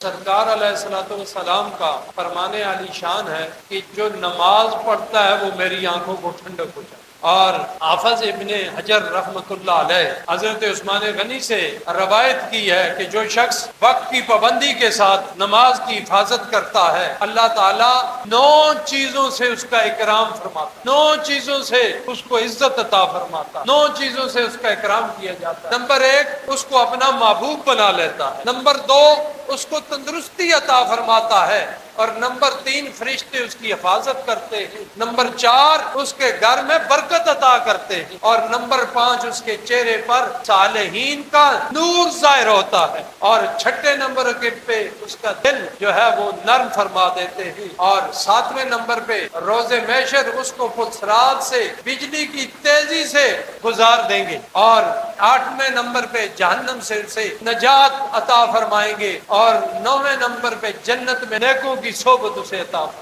سرکار علیہ الصلوۃ والسلام کا فرمان علی شان ہے کہ جو نماز پڑھتا ہے وہ میری آنکھوں کو ٹھنڈک ہو جائے۔ اور حافظ ابن حجر رحمۃ اللہ علیہ حضرت عثمان غنی سے روایت کی ہے کہ جو شخص وقت کی پابندی کے ساتھ نماز کی حفاظت کرتا ہے اللہ تعالیٰ 9 چیزوں سے اس کا اکرام فرماتا، 9 چیزوں سے اس کو عزت عطا فرماتا، 9 چیزوں سے اس کا اکرام کیا جاتا ہے۔ نمبر 1 اس کو اپنا محبوب بنا لیتا ہے، نمبر 2 اس کو تندرستی عطا فرماتا ہے، اور نمبر 3 فرشتے اس کی حفاظت کرتے ہیں، نمبر 4 اس کے گھر میں برکت عطا کرتے ہیں، اور نمبر 5 اس کے چہرے پر صالحین کا نور ظاہر ہوتا ہے، اور چھٹے نمبر کے پہ اس کا دل جو ہے وہ نرم فرما دیتے ہیں، اور 7ویں نمبر پہ روز محشر اس کو پلسرات سے بجلی کی تیزی سے گزار دیں گے، اور 8ویں نمبر پہ جہنم سے اسے نجات عطا فرمائیں گے، اور 9ویں نمبر پہ جنت میں نیکوں کی صحبت اسے عطا فرمائیں گے۔